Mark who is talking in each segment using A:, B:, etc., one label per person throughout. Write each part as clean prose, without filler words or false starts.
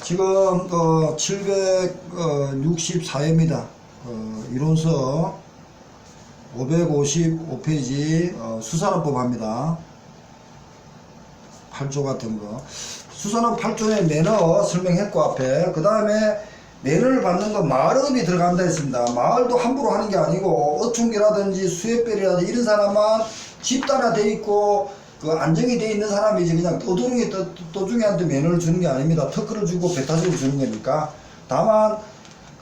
A: 지금 764회입니다. 이론서 555페이지 수산업법 합니다. 8조 같은 거. 수산업 8조의 매너 설명했고 앞에 그 다음에 매너를 받는 건 마을업이 들어간다 했습니다. 마을도 함부로 하는 게 아니고 어촌계라든지 수협별이라든지 이런 사람만 집단화돼 있고 그 안정이 돼 있는 사람이지 그냥 떠도중이 떠중이한테 매너를 주는 게 아닙니다. 특허를 주고 배타적으로 주는 거니까. 다만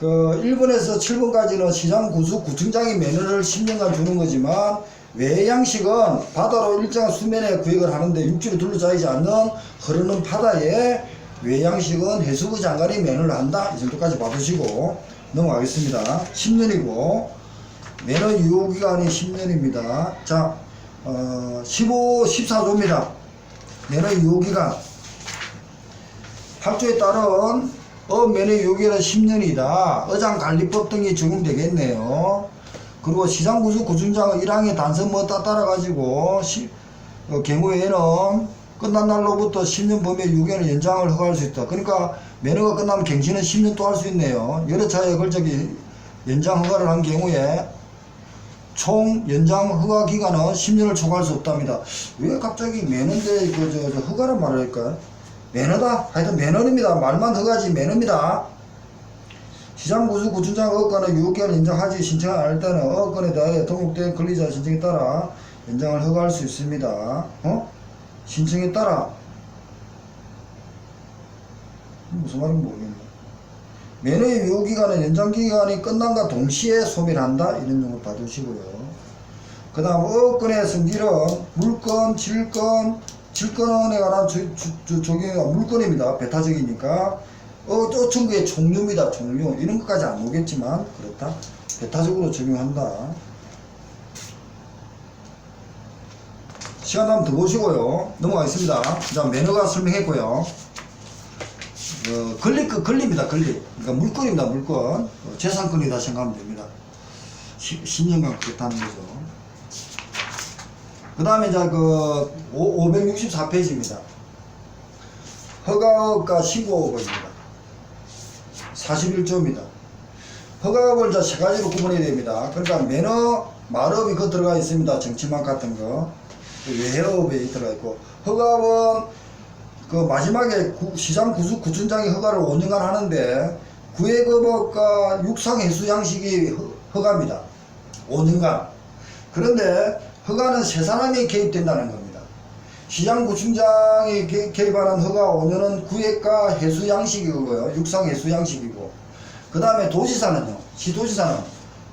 A: 그 1번에서 7번까지는 시장 구수 구청장이 매너를 10년간 주는 거지만 외양식은 바다로 일정한 수면에 구역을 하는데 육지로 둘러싸이지 않는 흐르는 바다에 외양식은 해수부 장관이 매너를 한다. 이 정도까지 봐두시고 넘어가겠습니다. 10년이고 매너 유효기간이 10년입니다. 자 14조입니다. 매너 유효기간 8조에 따른 매너 유효기간은 10년이다. 어장관리법 등이 적용되겠네요. 그리고 시장구수 구청장은 1항의 단서 따라가지고 경우에는 끝난 날로부터 10년 범위의 유효기간을 연장을 허가할 수 있다. 그러니까 매너가 끝나면 갱신은 10년 또 할 수 있네요. 여러 차례에 걸쳐 연장 허가를 한 경우에 총 연장 허가 기간은 10년을 초과할 수 없답니다. 왜 갑자기 매너인데 허가란 말을 할까요? 매너다? 하여튼 매너입니다. 말만 허가지 매너입니다. 시장구수 구청장 어건의 유효기간을 인정하지 신청을 안 할 때는 어건에 대하여 등록된 권리자 신청에 따라 연장을 허가할 수 있습니다. 신청에 따라 무슨 말인지 모르겠네. 매너의 유효기간은 연장기간이 끝난과 동시에 소멸한다. 이런 용어 봐두시고요. 그 다음 어건의 성질은 물건, 질건에 관한 적용이 물건입니다. 배타적이니까 어청구의 종류입니다. 종류 이런 것까지 안 오겠지만 그렇다. 배타적으로 적용한다. 시간 한번 더 보시고요. 넘어가겠습니다. 자, 매너가 설명했고요. 권리입니다. 권리. 그러니까 물건입니다. 물건. 재산권이다 생각하면 됩니다. 10년간 그렇다는 거죠. 그 다음에 이제 564페이지입니다. 허가업과 신고업입니다. 41조입니다. 허가업을 이제 세 가지로 구분해야 됩니다. 그러니까 매너, 말업이 그 들어가 있습니다. 정치망 같은 거. 외해업에 들어가 있고, 허가업은 그 마지막에 시장 구청장이 허가를 5년간 하는데 구획업과 육상해수 양식이 허가입니다. 5년간. 그런데 허가는 세 사람이 개입된다는 겁니다. 시장 구청장이 개입하는 허가 5년은 구획과 해수 양식이고요. 육상해수 양식이고. 그 다음에 도지사는요. 시도지사는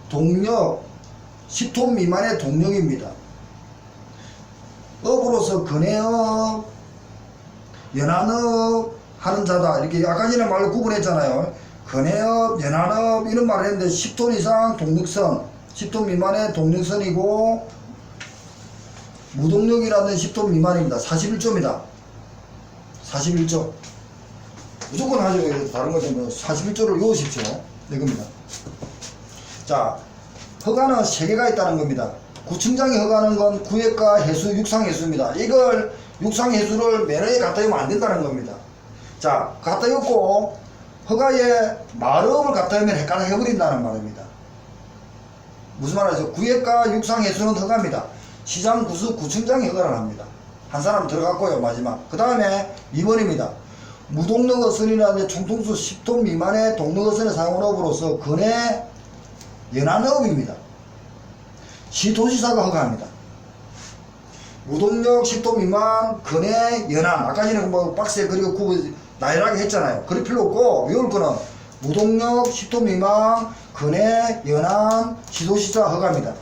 A: 동력 10톤 미만의 동력입니다. 업으로서 근해업, 연안업 하는 자다. 이렇게 아까 전에 말로 구분했잖아요. 근해업, 연안업 이런 말을 했는데 10톤 이상 동력선, 10톤 미만의 동력선이고 무동력이라는 10톤 미만입니다. 41조입니다. 41조. 무조건 하죠. 다른 거 되면 41조를 외우십시오. 이겁니다. 자, 허가는 3개가 있다는 겁니다. 구청장이 허가하는 건 구획과 해수, 육상해수입니다. 이걸 육상해수를 매너에 갖다 놓으면 안 된다는 겁니다. 자, 갖다 놓고 허가에 말업을 갖다 놓으면 헷갈려버린다는 말입니다. 무슨 말이죠? 구획과 육상해수는 허가입니다. 시장 구수 구청장이 허가를 합니다. 한 사람 들어갔고요. 마지막. 그 다음에 2번입니다. 무동력어선이라는 총통수 10톤 미만의 동력어선에 사용하는 업으로서 근해 연안업입니다. 시도지사가 허가합니다. 무동력 10톤 미만, 근해, 연안. 아까 전에 뭐 박스에 그리고 구분 나열하게 했잖아요. 그럴 필요 없고, 외울 거는 무동력 10톤 미만, 근해, 연안, 시도지사 허가입니다.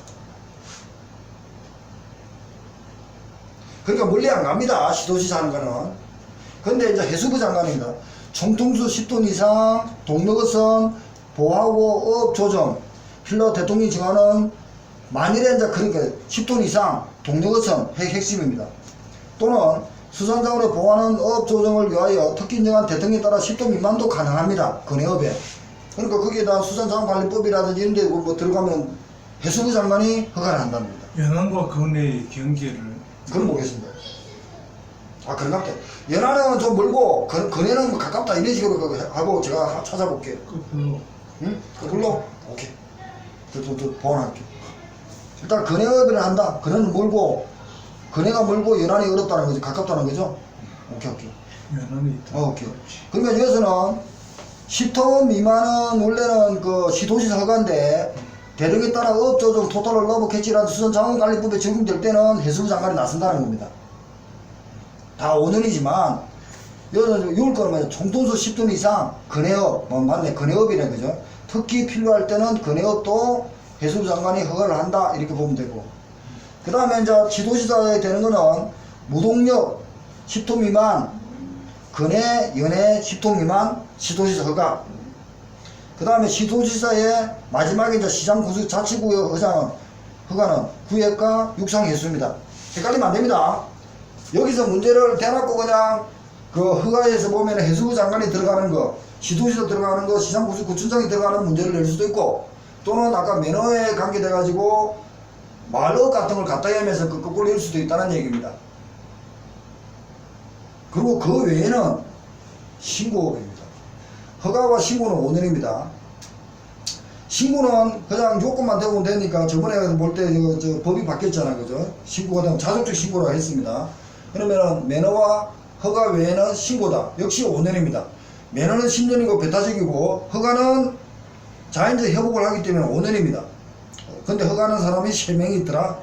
A: 그러니까 멀리 안 갑니다. 시도지사 하는 거는. 근데 이제 해수부 장관입니다. 총통수 10톤 이상, 동력어선, 보호하고 업 조정, 필러 대통령이 정하는 만일에 이제 그러니까 10톤 이상 동력어선 핵심입니다. 또는 수산자원을 보호하는 업 조정을 위하여 특히 인정한 대통령에 따라 10톤 미만도 가능합니다. 근해업에. 그러니까 거기에다 수산자원관리법이라든지 이런 데 뭐 들어가면 해수부 장관이 허가를 한답니다.
B: 연안과 근해의 경계를
A: 그건 모르겠습니다. 아, 그런 것 같아. 연하는 좀 멀고, 근해는 뭐 가깝다. 이런 식으로 하고 제가 찾아볼게요. 응? 그 불러? 오케이. 보완할게. 일단 근해업을 한다. 근해는 멀고, 근해가 멀고 연안이 어렵다는 거죠. 가깝다는 거죠. 오케이.
B: 연안이 있다.
A: 오케이. 그러니까 여기서는 10톤 미만은 원래는 그 시도시설 허가인데 대륙에 따라 업조정 토탈을 러브 캐치라는 수선자원관리법에 적용될 때는 해수부 장관이 나선다는 겁니다. 다 5년이지만 여기는 6월 거는 총톤수 10톤 이상 근해업, 맞네, 근해업이네, 그죠? 특히 필요할 때는 근해업도 해수부 장관이 허가를 한다, 이렇게 보면 되고. 그 다음에 이제 지도시설에 되는 거는 무동력 10톤 미만, 근해, 연해 10톤 미만 시도시설 허가. 그 다음에 시도지사의 마지막에 이제 시장구역 자치구역 허가는 구획과 육상해수입니다. 헷갈리면 안 됩니다. 여기서 문제를 대놓고 그냥 그 허가에서 보면 해수부 장관이 들어가는 거, 시도지사 들어가는 거, 시장구청장이 들어가는 문제를 낼 수도 있고, 또는 아까 매너에 관계돼가지고 말업 같은 걸 갖다 하면서 그 거꾸로 낼 수도 있다는 얘기입니다. 그리고 그 외에는 신고업입니다. 허가와 신고는 5년입니다. 신고는 그냥 요건만 되면 되니까 저번에 볼 때 법이 바뀌었잖아요. 그죠? 신고가 되면 자동적 신고라 했습니다. 그러면은 매너와 허가 외에는 신고다. 역시 5년입니다. 매너는 10년이고 배타적이고 허가는 자연적 회복을 하기 때문에 5년입니다. 근데 허가하는 사람이 3명이 있더라.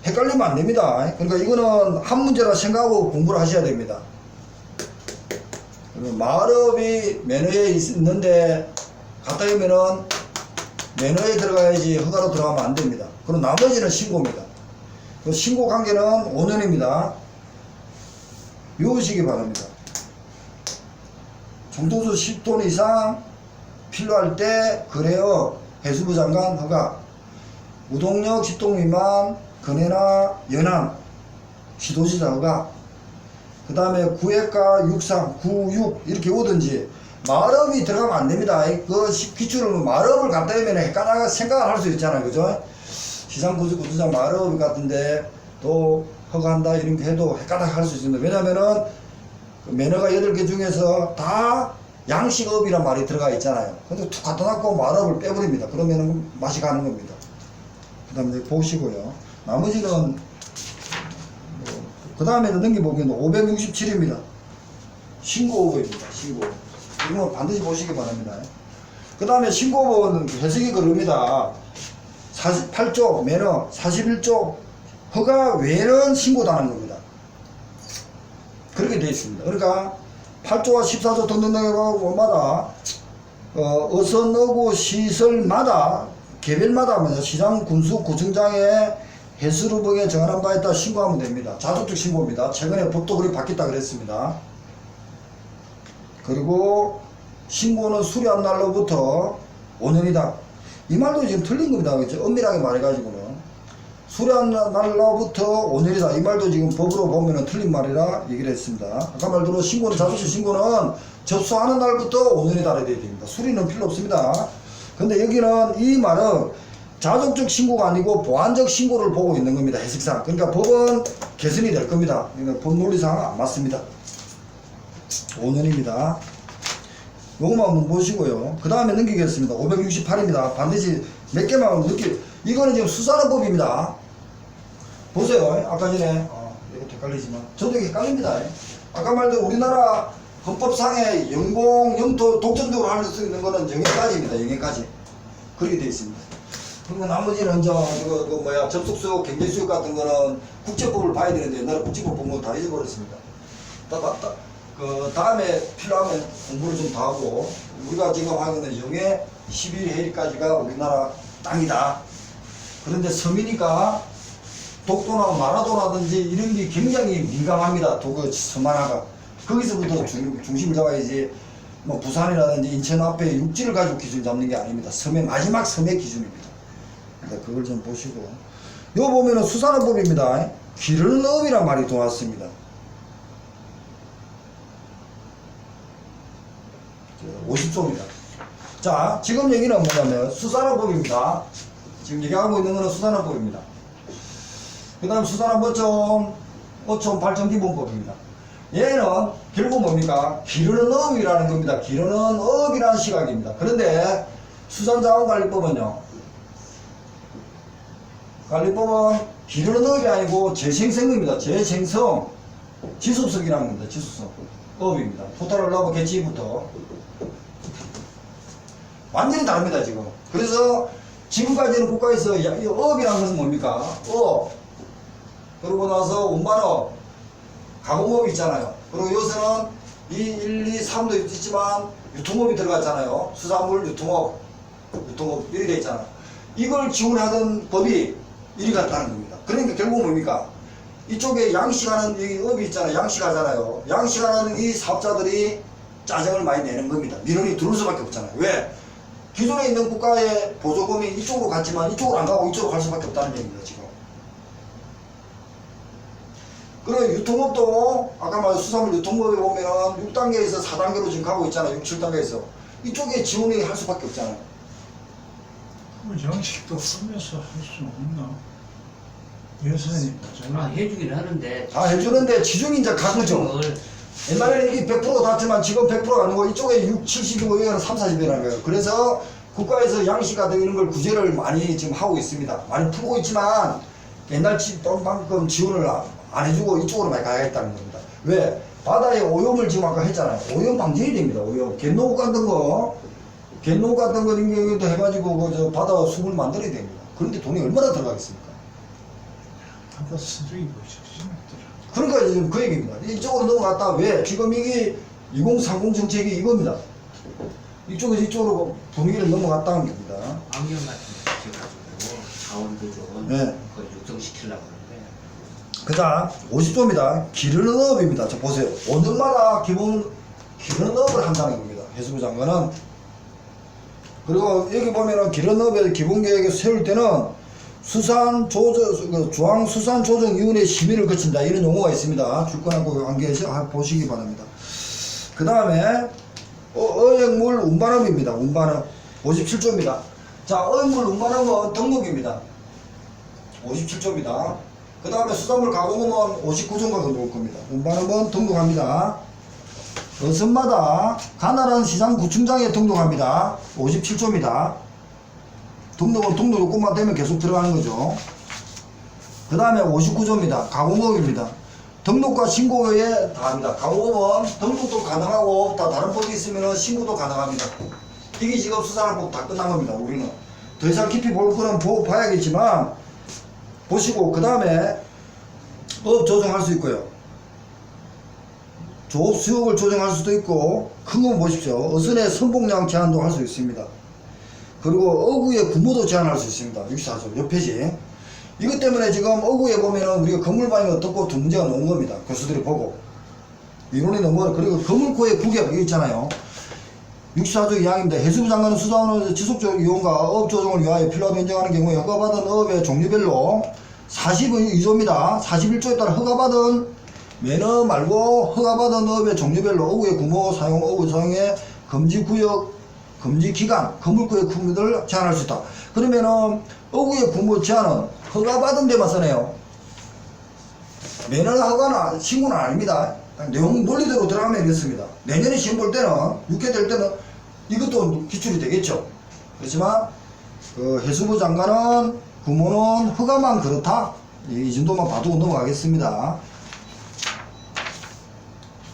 A: 헷갈리면 안 됩니다. 그러니까 이거는 한 문제라 생각하고 공부를 하셔야 됩니다. 마을업이 매너에 있는데 갔다 오면은 매너에 들어가야지 허가로 들어가면 안 됩니다. 그럼 나머지는 신고입니다. 그 신고 관계는 5년입니다. 외우시기 바랍니다. 총톤수 10톤 이상 필요할 때 근해업 해수부 장관 허가, 무동력 10톤 미만 근해나 연안 시도지사 허가, 그 다음에 구획과 육상, 구육 이렇게 오든지 마을업이 들어가면 안 됩니다. 그 기출을 마을업을 갖다 하면 헷갈려 생각을 할 수 있잖아요. 그죠? 시장구청장 마을업 같은데 또 허가한다 이런 게 해도 헷갈려 할 수 있습니다. 왜냐면은 매너가 8개 중에서 다 양식업이란 말이 들어가 있잖아요. 근데 툭 갖다 놨고 마을업을 빼버립니다. 그러면은 맛이 가는 겁니다. 그 다음에 보시고요. 나머지는 그 다음에 넘겨보면 567입니다. 신고업입니다. 신고업. 이거 반드시 보시기 바랍니다. 그 다음에 신고업은 해석이 그럽니다. 48조 매너, 41조 허가 외에는 신고당하는 겁니다. 그렇게 되어 있습니다. 그러니까 8조와 14조 등등등마다 어선어구 시설마다 개별마다 시장 군수 구청장의 해수루봉에 정한 바에 따라 신고하면 됩니다. 자동적 신고입니다. 최근에 법도 그렇게 바뀌었다 그랬습니다. 그리고 신고는 수리한 날로부터 5년이다. 이 말도 지금 틀린 겁니다. 그렇죠? 엄밀하게 말해가지고는 수리한 날로부터 5년이다. 이 말도 지금 법으로 보면은 틀린 말이라 얘기를 했습니다. 아까 말대로 신고는 자동적 신고는 접수하는 날부터 5년이다 되어야 됩니다. 수리는 필요 없습니다. 근데 여기는 이 말은 자동적 신고가 아니고 보완적 신고를 보고 있는 겁니다. 해석상. 그러니까 법은 개선이 될 겁니다. 그러니까 법 논리상 안 맞습니다. 5년입니다. 요것만 한번 보시고요. 그 다음에 넘기겠습니다. 568입니다. 반드시 몇 개만 이거는 지금 수산업법입니다. 보세요. 아까 전에 이거 헷갈리지만 저도 이게 헷갈립니다. 아까 말대로 우리나라 헌법상에 영공, 영토 독점적으로 할 수 있는 거는 영해까지입니다. 영해까지. 그렇게 되어 있습니다. 그리고 나머지는 접속수요, 경제수요 같은 거는 국제법을 봐야 되는데 옛날에 국제법 본 거 다 잊어버렸습니다. 그 다음에 필요하면 공부를 좀 더 하고, 우리가 지금 하는 영해 11해리까지가 우리나라 땅이다. 그런데 섬이니까 독도나 마라도라든지 이런 게 굉장히 민감합니다. 섬 하나가. 거기서부터 중심을 잡아야지, 부산이라든지 인천 앞에 육지를 가지고 기준 잡는 게 아닙니다. 마지막 섬의 기준입니다. 그러니까 그걸 좀 보시고. 요 보면은 수산업법입니다. 기르는 업이란 말이 들어왔습니다. 50조입니다. 자, 지금 얘기는 뭐냐면 수산업법입니다. 지금 얘기하고 있는 거는 수산업법입니다. 그 다음 수산업법점 어촌 발전기본법입니다. 얘는 결국 뭡니까? 기르는 업이라는 겁니다. 기르는 업이라는 시각입니다. 그런데 수산자원관리법은요, 관리법은 기르는 업이 아니고 재생성입니다. 재생성, 지속성이라는 겁니다. 지속성 업입니다. 토탈 러브 개치부터 완전히 다릅니다. 지금. 그래서 지금까지는 국가에서 이 업이라는 것은 뭡니까? 업, 그러고 나서 운반업, 가공업이 있잖아요. 그리고 여기서는 1, 2, 3도 있지만 유통업이 들어갔잖아요. 수산물 유통업 이렇게 돼 있잖아요. 이걸 지원하던 법이 이리 갔다는 겁니다. 그러니까 결국 뭡니까? 이쪽에 양식하는 이 업이 있잖아요. 양식하잖아요. 양식하는 이 사업자들이 짜증을 많이 내는 겁니다. 민원이 들어올 수밖에 없잖아요. 왜? 기존에 있는 국가의 보조금이 이쪽으로 갔지만 이쪽으로 안 가고 이쪽으로 갈 수밖에 없다는 얘기입니다. 지금. 그리고 유통업도 아까 말한 수산물 유통업에 보면은 6단계에서 4단계로 지금 가고 있잖아요. 6, 7단계에서 이쪽에 지원이 할 수밖에 없잖아요.
B: 양식도 하면서 할 수 없나? 예산이 모자라.
C: 해주긴 하는데.
A: 다 해주는데 지중이 이제 가거죠. 옛날에는 이게 100% 닿지만 지금 100%가 아니고 이쪽에 6, 70이고 여기는 3, 40이라는 거예요. 그래서 국가에서 양식가들 이런 걸 구제를 많이 지금 하고 있습니다. 많이 풀고 있지만 옛날 돈만큼 지원을 안 해주고 이쪽으로 많이 가야겠다는 겁니다. 왜? 바다에 오염을 지금 아까 했잖아요. 오염 방지해야 됩니다. 오염. 갯노 같은 거 인경도 해가지고 그 저 바다 수분을 만들어야 됩니다. 그런데 돈이 얼마나 들어가겠습니까?
B: 바다 쓰레기 보시지 않더라.
A: 그러니까 지금 그 얘기입니다. 이쪽으로 넘어갔다. 왜? 지금 이게 2030 정책이 이겁니다. 이쪽에서 이쪽으로 분위기를 넘어갔다는 겁니다.
C: 왕년 같은 거 지어가지고 자원도전
A: 네.
C: 그걸 육성시키려고 하는데.
A: 그 다음 50조입니다. 기르는 업입니다. 자 보세요. 5년마다 기본 기르는 업을 한다는 겁니다. 해수부 장관은. 그리고 여기 보면은 기르는 업의 기본계획을 세울 때는 중앙수산조정위원회 심의를 거친다. 이런 용어가 있습니다. 주권하고 관계해서 보시기 바랍니다. 그 다음에 어획물 운반업입니다. 운반업 57조입니다. 자, 어획물 운반업은 등록입니다. 57조입니다. 그 다음에 수산물 가공업은 59조가 들어올 겁니다. 운반업은 등록합니다. 어선마다 가나란 시장 구청장에 등록합니다. 57조입니다. 등록 요건만 되면 계속 들어가는 거죠. 그 다음에 59조입니다. 가공업입니다. 등록과 신고 외에 다 합니다. 가공업은 등록도 가능하고 다 다른 법이 있으면 신고도 가능합니다. 이게 지금 수산업법 다 끝난 겁니다. 우리는 더 이상 깊이 볼 거는 봐야겠지만 보시고, 그 다음에 업 조정할 수 있고요. 조업 수역을 조정할 수도 있고, 큰 거 보십시오. 어선의 선봉량 제한도 할 수 있습니다. 그리고 어구의 규모도 제한할 수 있습니다. 64조 옆 페이지. 이것 때문에 지금 어구에 보면은 우리가 건물방이 어떻고 두 문제가 나온 겁니다. 교수들이 보고 이론이 너무 어려. 그리고 건물코의 구격 이거 있잖아요. 64조 2항입니다. 해수부 장관은 수산업의 지속적 이용과 업 조정을 위하여 필요하다 인정하는 경우에 허가받은 업의 종류별로 42조입니다. 41조에 따라 허가받은 매너 말고 허가받은 업의 종류별로 어구의 규모 사용, 어구 사용의 금지 구역, 금지 기간, 건물구의 규모를 제한할 수 있다. 그러면은 어구의 규모 제한은 허가받은 데만 쓰네요. 매너 허가나 신고는 아닙니다. 내용 논리대로 들어가면 이렇습니다. 내년에 시험 볼 때는 6회 될 때는 이것도 기출이 되겠죠. 그렇지만 그 해수부 장관은 규모는 허가만 그렇다. 이 정도만 봐두고 넘어가겠습니다.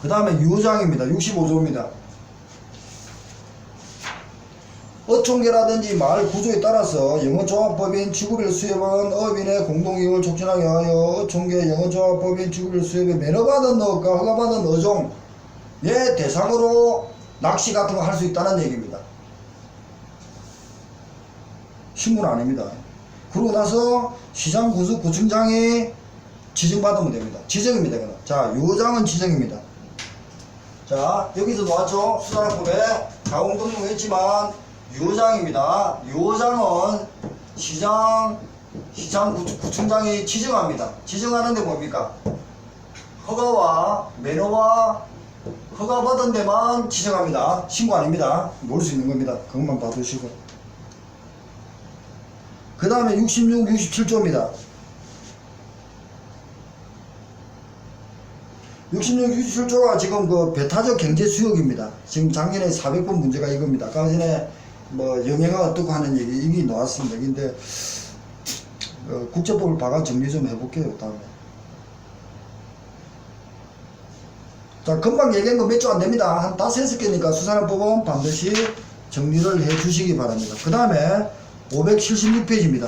A: 그 다음에 유호장입니다. 65조입니다. 어촌계라든지 마을 구조에 따라서 영어조합법인 지구별 수협은 어민의 공동이익을 촉진하기 위하여 어촌계 영어조합법인 지구별 수협에 매너받은 어업과 허가받은 어종의 대상으로 낚시 같은 거 할 수 있다는 얘기입니다. 신고는 아닙니다. 그러고 나서 시장군수구청장이 지정받으면 됩니다. 지정입니다. 이거는. 자, 유호장은 지정입니다. 자, 여기서 나왔죠? 수산업법에 가공등록 했지만 유호장입니다. 유호장은 시장구청장이 지정합니다. 지정하는데 뭡니까? 허가와 매너와 허가받은 데만 지정합니다. 신고 아닙니다. 모를 수 있는 겁니다. 그것만 봐두시고. 그 다음에 66, 67조입니다. 66, 67조가 지금 그 배타적 경제 수역입니다. 지금 작년에 400번 문제가 이겁니다. 아까 전에 뭐 영해가 어떻고 하는 얘기 이게 나왔습니다. 근데 국제법을 봐가 정리 좀 해볼게요. 다음에. 자, 금방 얘기한 거 몇 조 안 됩니다. 한 5-6개니까 수산업법은 반드시 정리를 해 주시기 바랍니다. 그 다음에 576페이지입니다.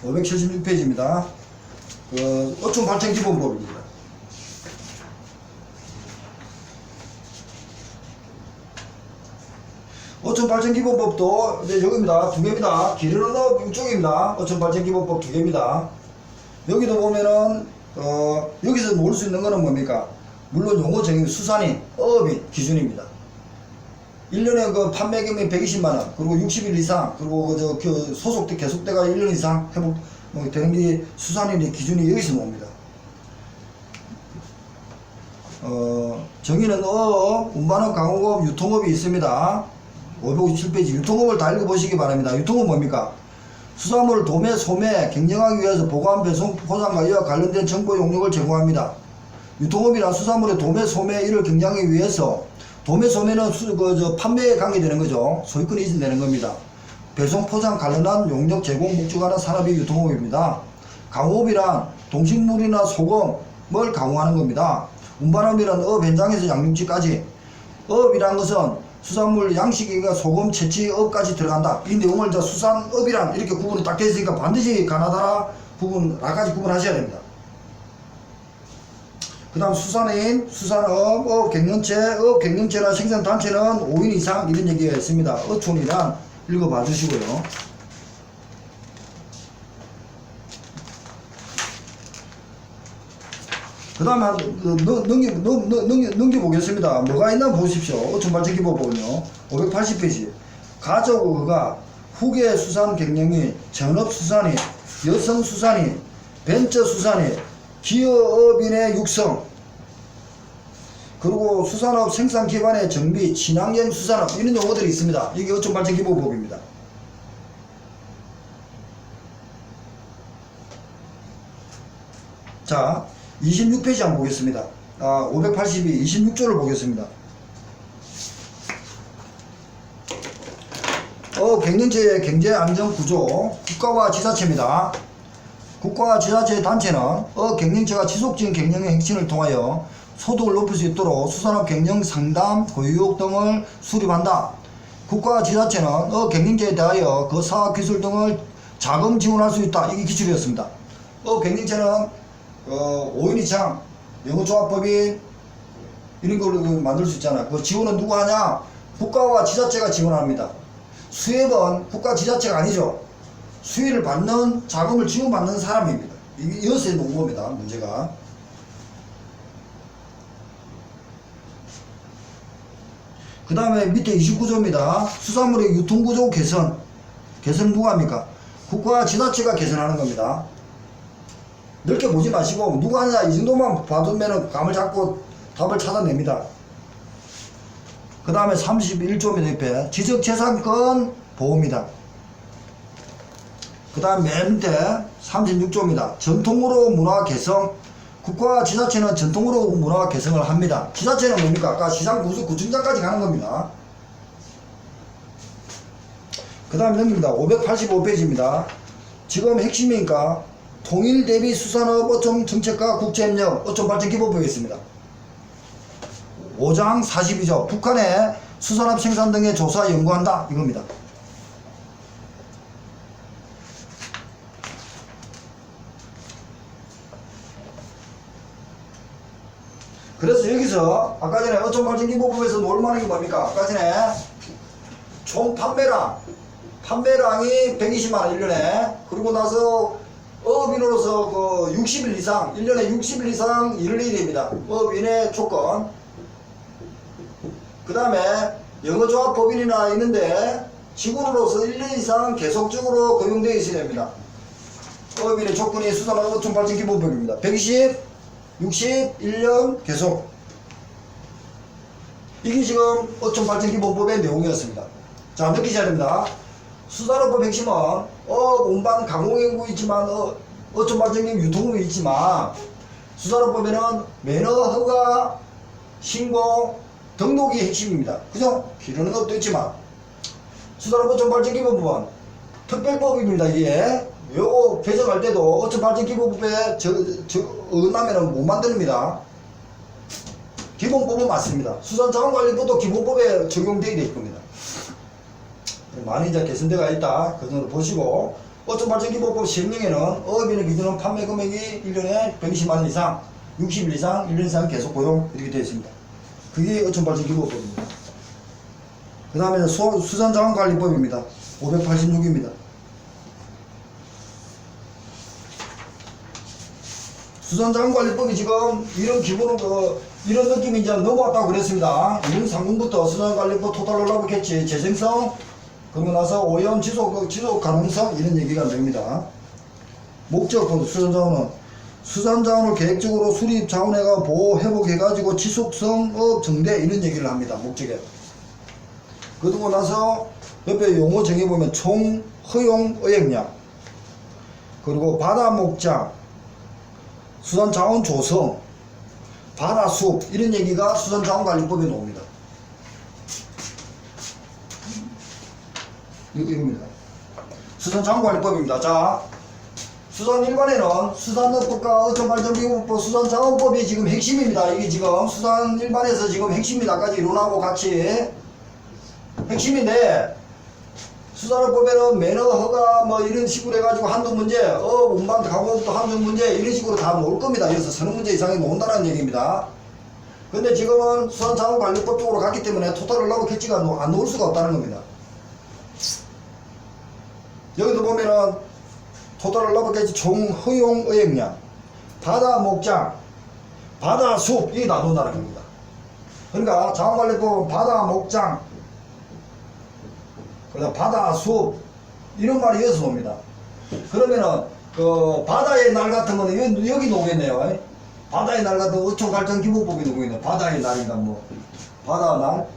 A: 576페이지입니다. 어촌 발전 기본법입니다. 어촌 발전 기본법도 이제 여기입니다. 두 개입니다. 길이는 이쪽입니다. 어촌 발전 기본법 두 개입니다. 여기도 보면은 여기서 모을 수 있는 거는 뭡니까? 물론 용어 정의 수산인, 어업인 기준입니다. 1년에 그 판매금이 120만원, 그리고 60일 이상, 그리고 그 소속돼, 계속돼가 1년 이상 회복, 되는 게 수산인의 기준이 여기서 나옵니다. 정의는 어업, 운반업, 강업업, 유통업이 있습니다. 557페이지 유통업을 다 읽어보시기 바랍니다. 유통업 뭡니까? 수산물 도매, 소매, 경영하기 위해서 보관, 배송, 포장과 이와 관련된 정보 용역을 제공합니다. 유통업이란 수산물의 도매, 소매 이를 경영하기 위해서 도매, 소매는 판매에 관계되는 거죠. 소유권이 이전되는 겁니다. 배송, 포장 관련한 용역 제공 목적하는 산업이 유통업입니다. 강업이란 동식물이나 소금을 강호하는 겁니다. 운반업이란 어업 현장에서 양육지까지. 어업이란 것은 수산물 양식이가 소금, 채취, 업까지 들어간다. 이 내용을 수산업이란 이렇게 구분이 딱 되어 있으니까 반드시 가나다라 부분, 라까지 구분하셔야 됩니다. 그 다음 수산인, 수산업, 업경영체나 생산단체는 5인 이상 이런 얘기가 있습니다. 어촌이란 읽어봐 주시고요. 그 다음에 넘겨보겠습니다. 뭐가 있나 보십시오. 어촌발전기법은요. 580페이지. 가족의가 후계 수산 경영이 전업수산인, 여성수산인, 벤처수산인, 기업인의 육성, 그리고 수산업 생산 기반의 정비, 친환경 수산업 이런 용어들이 있습니다. 이게 어촌발전기법입니다. 자, 26페이지 한번 보겠습니다. 582, 26조를 보겠습니다. 경영체의 경제안정구조, 국가와 지자체입니다. 국가와 지자체의 단체는 경영체가 지속적인 경영의 혁신을 통하여 소득을 높일 수 있도록 수산업 경영 상담, 교육 등을 수립한다. 국가와 지자체는 경영체에 대하여 그 사업 기술 등을 자금 지원할 수 있다. 이게 기출이었습니다. 경영체는 5인 이상 영어조합법인 이런 걸 만들 수 있잖아. 그 지원은 누가 하냐? 국가와 지자체가 지원합니다. 수협은 국가 지자체가 아니죠. 수혜를 받는, 자금을 지원받는 사람입니다. 이것에 놓은 겁니다. 문제가. 그 다음에 밑에 29조입니다. 수산물의 유통구조 개선. 개선 누가 합니까? 국가와 지자체가 개선하는 겁니다. 넓게 보지 마시고 누가 하냐 이 정도만 봐두면 감을 잡고 답을 찾아냅니다. 그 다음에 31조입니다. 옆에 지적재산권 보호입니다. 그 다음 맨 밑에 36조입니다. 전통으로 문화 개성. 국가와 지자체는 전통으로 문화 개성을 합니다. 지자체는 뭡니까? 아까 시장 구청장까지 가는 겁니다. 그 다음 넘깁니다. 585페이지입니다. 지금 핵심이니까 통일 대비 수산업 어촌 정책과 국제협력 어촌 발전 기본법이 있습니다. 5장 42조 북한의 수산업 생산 등의 조사 연구한다 이겁니다. 그래서 여기서 아까 전에 어촌 발전 기본법에서 놀만한 게 뭡니까? 아까 전에 총 판매량이 120만원 1년에 그리고 나서 어업인으로서 그 60일 이상 1년에 60일 이상 일을 일입니다. 어업인의 조건. 그 다음에 영어조합 법인이나 있는데 직원으로서 1년 이상 계속적으로 고용되어 있어야 됩니다. 어업인의 조건이 수산업 어촌 발전 기본법입니다. 120, 60, 1년 계속. 이게 지금 어촌 발전 기본법의 내용이었습니다. 자, 느끼셔야 됩니다. 수산업법 핵심은 운반 가공연구 있지만 어촌 발전기 유통업이 있지만 수산업법에는 매너, 허가, 신고, 등록이 핵심입니다. 그죠? 기르는 것도 있지만 수산업법 어촌발전기본법은 특별법입니다. 이게 요거 개정할 때도 어촌발전기본법에 어긋나면은 못 만듭니다. 기본법은 맞습니다. 수산자원관리법도 기본법에 적용되게 될 겁니다. 많이 이제 개선대가 있다. 그 정도 보시고, 어촌발전기본법 시행령에는 어업인의 기준은 판매 금액이 1년에 120만원 이상, 60일 이상, 1년 이상 계속 고용 이렇게 되어 있습니다. 그게 어촌발전기본법입니다. 그 다음에 수산자원관리법입니다. 586입니다. 수산자원관리법이 지금 이런 기본으로 이런 느낌이 이제 넘어왔다고 그랬습니다. 2030부터 수산관리법 토탈 올라붙겠지. 재생성, 그러고 나서 오염 지속 가능성 이런 얘기가 됩니다. 목적 수산자원은 수산자원을 계획적으로 수립 자원회가 보호 회복해가지고 지속성업 증대 이런 얘기를 합니다. 목적에. 그러고 나서 옆에 용어 정해보면 총 허용 어획량, 그리고 바다 목장, 수산자원 조성, 바다숲 이런 얘기가 수산자원관리법에 나옵니다. 이겁니다. 수산자원관리법입니다. 자, 수산 일반에는 수산업법과 어촌발전기본법, 수산자원법이 지금 핵심입니다. 이게 지금 수산 일반에서 지금 핵심이 아까지 이론하고 같이 핵심인데, 수산업법에는 매너, 허가 뭐 이런 식으로 해가지고 한두 문제, 운반 가공업도 한두 문제 이런 식으로 다 나올 겁니다. 그래서 서너 문제 이상이 나온다는 얘기입니다. 근데 지금은 수산자원관리법 쪽으로 갔기 때문에 토탈 올라고 캐치가 안 나올 수가 없다는 겁니다. 여기도 보면은 토탈 올라고 캐치 총 허용 어획량, 바다 목장, 바다 숲 이게 나온다는 겁니다. 그러니까 자원관리법은 바다 목장, 그다음 바다 숲 이런 말이 여기서 옵니다. 그러면은 그 바다의 날 같은 거는 여기 나오겠네요. 바다의 날 같은 어촌발전기본법이 나오겠네요. 바다의 날인가 뭐 바다 날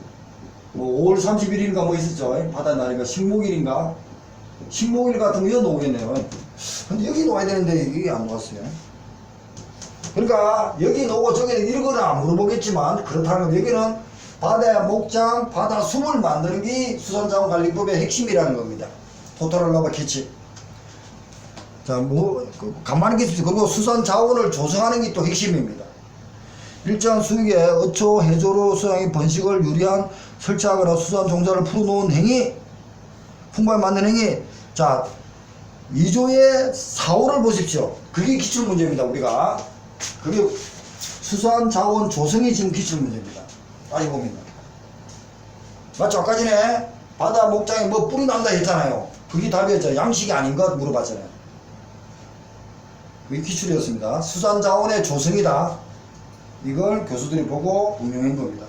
A: 뭐 5월 31일인가 뭐 있었죠. 바다의 날인가 식목일인가 식목일 같은 거 여기 나오겠네요. 근데 여기 나와야 되는데 이게 안 나왔어요. 그러니까 여기 나오고 저기는 이거나 물어보겠지만 그렇다면 여기는 바다 목장, 바다 숲을 만드는 게 수산자원관리법의 핵심이라는 겁니다. 토탈 올라바 캐치. 자, 뭐, 가만히 계십시오. 그리고 수산자원을 조성하는 게 또 핵심입니다. 일정한 수익에 어초, 해조로 수량의 번식을 유리한 설치하거나 수산 종자를 풀어놓은 행위, 풍부에 맞는 행위. 자, 2조의 4호를 보십시오. 그게 기출문제입니다, 우리가. 그게 수산자원 조성이 지금 기출문제입니다. 따져봅니다. 맞죠? 아까 전에 바다 목장에 뭐 뿔이 난다 했잖아요. 그게 답이었죠. 양식이 아닌 것 물어봤잖아요. 그게 기출이었습니다. 수산자원의 조성이다. 이걸 교수들이 보고 응용한 겁니다.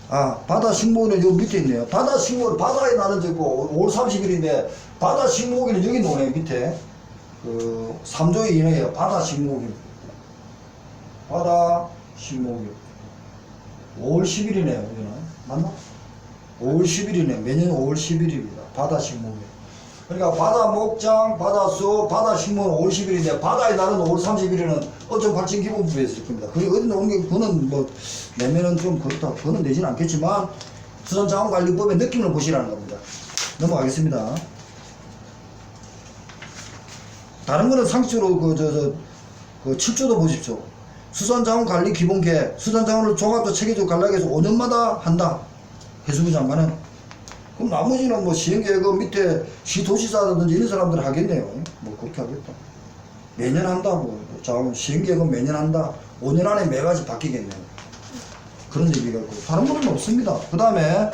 A: 아, 바다 식목일은 여기 밑에 있네요. 바다 식목일, 바다에 나는 저거 5월 30일인데 바다 식목일은 여기 노네 밑에. 그 3조의 이내에요. 바다 식목일. 바다 식목일. 5월 10일이네요. 여기는. 맞나? 5월 10일이네. 매년 5월 10일입니다. 바다 식목일. 그러니까 바다 목장, 바다 숲, 바다 식목은 5월 10일인데 바다의 날은 5월 30일에는 어촌발전기본법에 있을 겁니다. 그게 어디 나오는 게 그거는 뭐 내면은 좀 그렇다. 그거는 되지는 않겠지만 수산자원관리법의 느낌을 보시라는 겁니다. 넘어가겠습니다. 다른 거는 상식적으로 그 7조도 보십시오. 수산자원관리 기본계획, 수산자원을 종합적 체계적으로 관리해서 5년마다 한다. 해수부 장관은. 그럼 나머지는 뭐 시행계획은 밑에 시도시사라든지 이런 사람들 하겠네요. 뭐 그렇게 하겠다. 매년 한다고. 자원 시행계획은 매년 한다. 5년 안에 매가지 바뀌겠네요. 그런 얘기가 있고. 다른 거는 없습니다. 그 다음에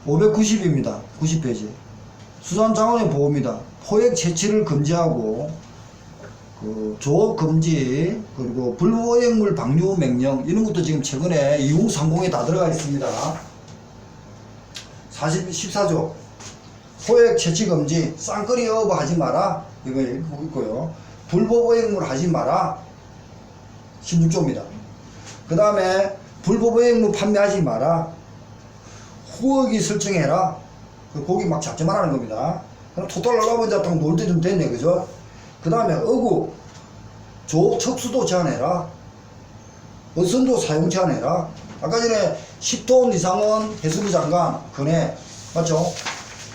A: 590입니다. 90페이지. 수산자원의 보호입니다. 포획 채취를 금지하고 그 조업 금지, 그리고 불법어획물 방류 명령 이런 것도 지금 최근에 2030에 다 들어가 있습니다. 14조 포획 채취 금지, 쌍거리 어업 하지 마라 이거 읽고 있고요. 불법어획물 하지 마라 16조입니다. 그 다음에 불법어획물 판매하지 마라, 후어기 설정해라, 그 고기 막 잡지 말라는 겁니다. 그럼 토탈 올라오면 이제 딱 놀 때 좀 됐네, 그죠? 그 다음에 어구, 조업 척수도 제한해라. 어선도 사용 제한해라. 아까 전에 10톤 이상은 해수부 장관, 근해, 맞죠?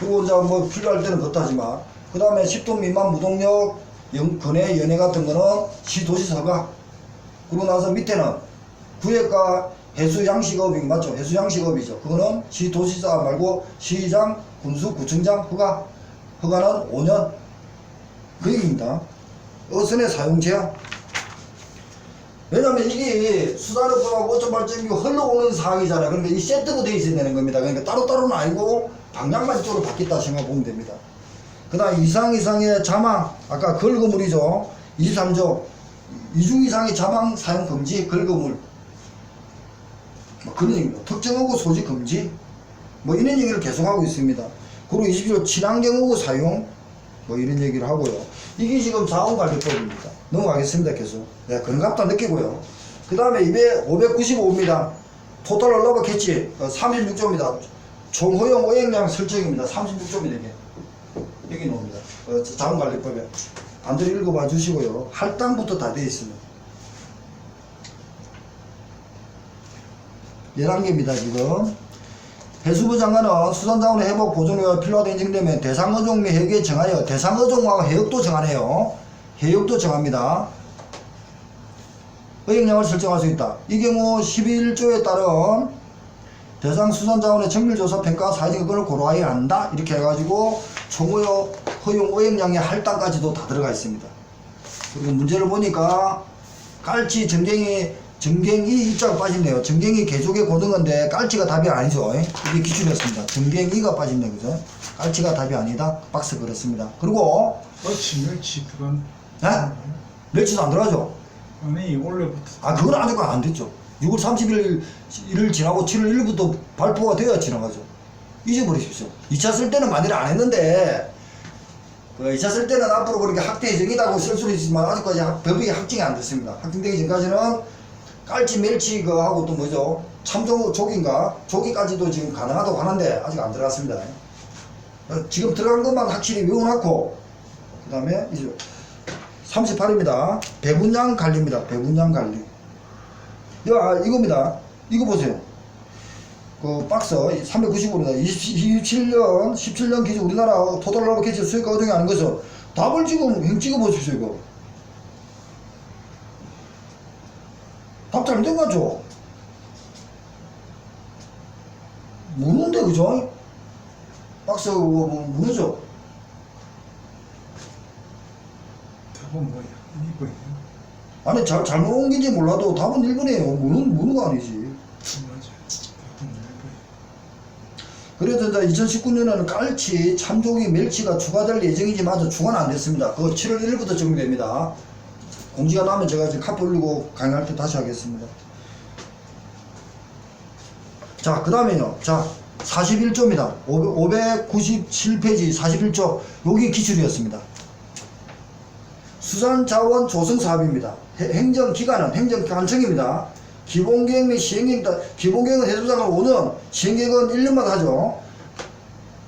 A: 그리고 이제 뭐 필요할 때는 그렇다지만, 그 다음에 10톤 미만 무동력, 근해, 연해 같은 거는 시도시 허가. 그러고 나서 밑에는 구획과 해수 양식업이 맞죠? 해수 양식업이죠. 그거는 시도시사 말고 시장, 군수, 구청장 허가. 허가는 5년. 그 얘기입니다. 어선의 사용 제한. 왜냐면 이게 수산업하고 어촌발전기 흘러오는 사항이잖아요. 그러니까 이 세트로 되어 있어야 되는 겁니다. 그러니까 따로따로는 아니고 방향만 이쪽으로 바뀌었다 생각하면 됩니다. 그 다음 이상의 자망, 아까 걸거물이죠. 23조. 이중 이상의 자망 사용 금지, 걸거물. 뭐 그런 얘기입니다. 특정하고 소지 금지. 뭐 이런 얘기를 계속하고 있습니다. 그리고 20조 친환경하고 사용. 뭐 이런 얘기를 하고요. 이게 지금 자원관리법입니다. 넘어가겠습니다. 계속. 네, 그런갑다 느끼고요. 그 다음에 595입니다. 토탈 올라버 캐치 36조입니다. 총 허용 오행량 설정입니다. 36조입니다. 이게. 여기 나옵니다. 자원관리법에. 반대로 읽어봐 주시고요. 할당부터 다 되어 있습니다. 11개입니다. 지금. 해수부 장관은 수산자원의 회복 보존과 필요하다 인정되면 대상어종 및 해역에 정하여 대상어종과 해역도 정하네요. 해역도 정합니다. 어획량을 설정할 수 있다. 이 경우 11조에 따른 대상 수산자원의 정밀조사 평가 사회적 여건을 고려해야 한다. 이렇게 해가지고 총허용 어획량의 할당까지도 다 들어가 있습니다. 그리고 문제를 보니까 깔치, 정갱이 입자가 빠졌네요. 정갱이 개족의 고등어인데 깔치가 답이 아니죠. 이게 기출이었습니다. 정갱이가 빠졌네, 그죠? 깔치가 답이 아니다. 박스 그렇습니다. 그리고
B: 멸치 들어간.
A: 네? 멸치도 안 들어가죠?
B: 아니 원래부터.
A: 아, 그건 아직 안 됐죠. 6월 30일 지나고 7월 1일부터 발표가 되어야 지나가죠. 잊어버리십시오. 2차 쓸 때는 만일 안 했는데 그 2차 쓸 때는 앞으로 그렇게 학대 예정이라고 쓸 수는 있지만 아직까지 법이 확정이 안 됐습니다. 확정되기 전까지는 깔치, 멸치 그하고 또 뭐죠? 참조족인가? 조기까지도 지금 가능하다고 하는데 아직 안 들어갔습니다. 지금 들어간 것만 확실히 외워놓고 그 다음에 이제 38입니다. 배분량 관리입니다. 배분량 관리. 이겁니다. 이거 보세요. 그 박스 395입니다. 17년 기준 우리나라 토탈 러버 캐치 수익과 어종이 하는 것은 답을 지금 행 찍어 보십시오. 이거 답 잘못된 거 같죠? 무는데 그죠? 박스 무너져.
B: 답은 뭐야? 2번이야.
A: 아니 잘못 옮긴지 몰라도 답은 1번이에요. 무는 거 아니지.
B: 맞아. 답은 1번이야.
A: 그래서 이제 2019년에는 깔치, 참조기, 멸치가 추가될 예정이지만 아직 추가는 안 됐습니다. 그거 7월 1일부터 적용됩니다. 공지가 나면 제가 지금 카피 올리고 강의할 때 다시 하겠습니다. 자, 그 다음에요. 자, 41조입니다. 597페이지 41조. 여기 기출이었습니다. 수산자원 조성 사업입니다. 행정기관은 행정관청입니다. 기본계획 및 시행계획, 기본계획은 해수부장관 5년, 시행계획은 1년마다 하죠.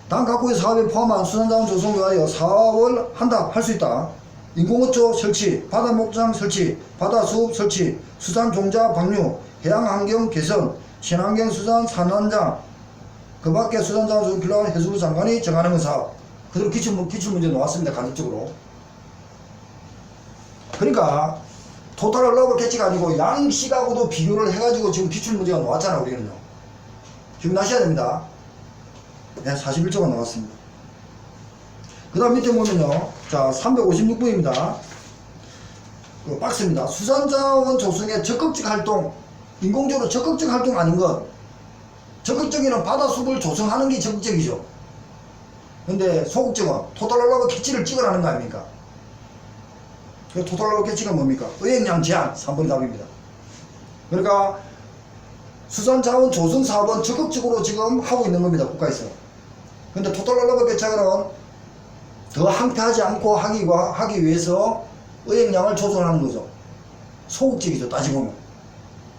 A: 당 각국의 사업에 포함한 수산자원 조성을 위하여 사업을 한다, 할 수 있다. 인공어초 설치, 바다목장 설치, 바다수업 설치, 수산종자 방류, 해양환경 개선, 친환경 수산 산환장, 그 밖에 수산자원 조성 필요한 해수부 장관이 정하는 사업. 그대로 기출문제 나왔습니다. 간접적으로. 그러니까 토탈 러버 캐치가 아니고 양식하고도 비교를 해가지고 지금 기출문제가 나왔잖아. 우리는요. 기억나셔야 됩니다. 네, 41조가 나왔습니다. 그 다음 밑에 보면요. 자, 356부입니다. 그 박스입니다. 수산자원 조성의 적극적 활동, 인공적으로 적극적 활동 아닌 것. 적극적인 바다숲을 조성하는 게 적극적이죠. 근데 소극적은 토탈 러버 캐치를 찍으라는 거 아닙니까? 그 토탈 러버 캐치가 뭡니까? 어획량 제한, 3번이 답입니다. 그러니까 수산자원 조성 사업은 적극적으로 지금 하고 있는 겁니다. 국가에서. 근데 토탈 러버 캐치는 더 항폐하지 않고 하기 위해서 어획량을 조절하는 거죠. 소극적이죠. 따지보면.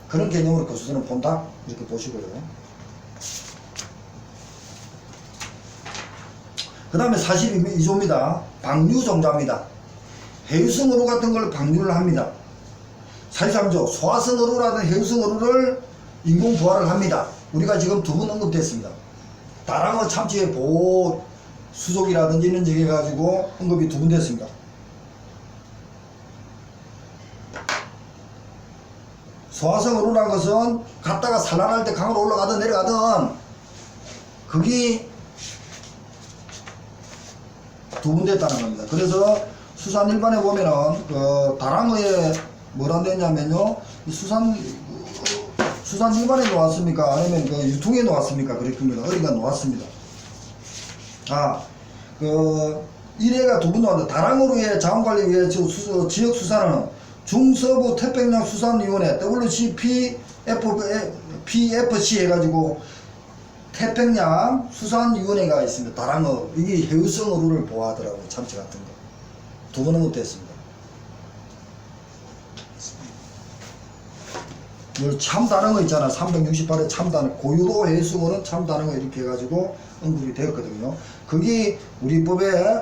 A: 그런 개념으로 교수들은 본다. 이렇게 보시고요. 그 그 다음에 42조입니다. 방류종자입니다. 해유성 어류 같은 걸 방류를 합니다. 43조 소화성 어류라든 해유성 어류를 인공 부화를 합니다. 우리가 지금 두 번 언급됐습니다. 다랑어 참치의 보호 수족이라든지 이런 적 해가지고 언급이 두 번 됐습니다. 소화성 어류라는 것은 갔다가 산란할 때 강으로 올라가든 내려가든 그게 두 번 됐다는 겁니다. 그래서 수산 일반에 보면은 그 다랑어에 뭐라 되냐면요, 수산 일반에 놓았습니까? 아니면 그 유통에 놓았습니까? 그랬습니다. 어디가 놓았습니다. 일회가 두 번 놓았는데 다랑어류의 자원관리위에 지역 수산은 중서부 태평양 수산위원회 WCPFC 해가지고 태평양 수산위원회가 있습니다. 다랑어 이게 해유성 어류를 보호하더라고요. 참치 같은 거 두 번 언급됐습니다. 참다랑어 있잖아. 368회 참다랑어 고유도 해수고는 참다랑어 이렇게 해가지고 언급이 되었거든요. 그게 우리 법에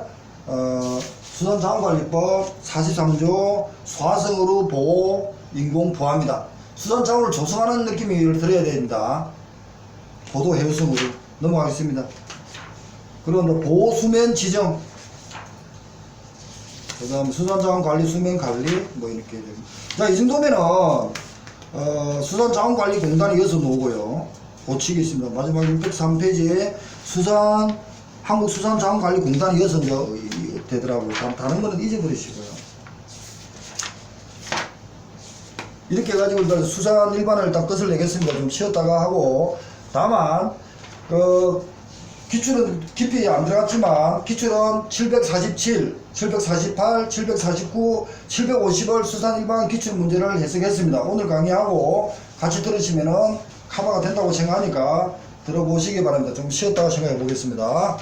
A: 수산자원관리법 43조 소화성어류 보호 인공부화입니다. 수산자원을 조성하는 느낌이 들어야 됩니다. 보도 해수성어류 넘어가겠습니다. 그리고 보호수면 지정, 그 다음 수산자원관리 수면관리 뭐 이렇게 됩니다. 자, 이 정도면은 수산자원관리공단이 이어서 놓고요. 고치겠습니다. 마지막 603페이지에 한국수산자원관리공단이 이어서 되더라고요. 다른 거는 잊어버리시고요. 이렇게 해가지고 일단 수산 일반을 일단 끝을 내겠습니다. 좀 쉬었다가 하고, 다만 기출은 깊이 안 들어갔지만 기출은 747, 748, 749, 750을 수산 일반 기출 문제를 해석했습니다. 오늘 강의하고 같이 들으시면은 커버가 된다고 생각하니까 들어보시기 바랍니다. 좀 쉬었다가 생각해 보겠습니다.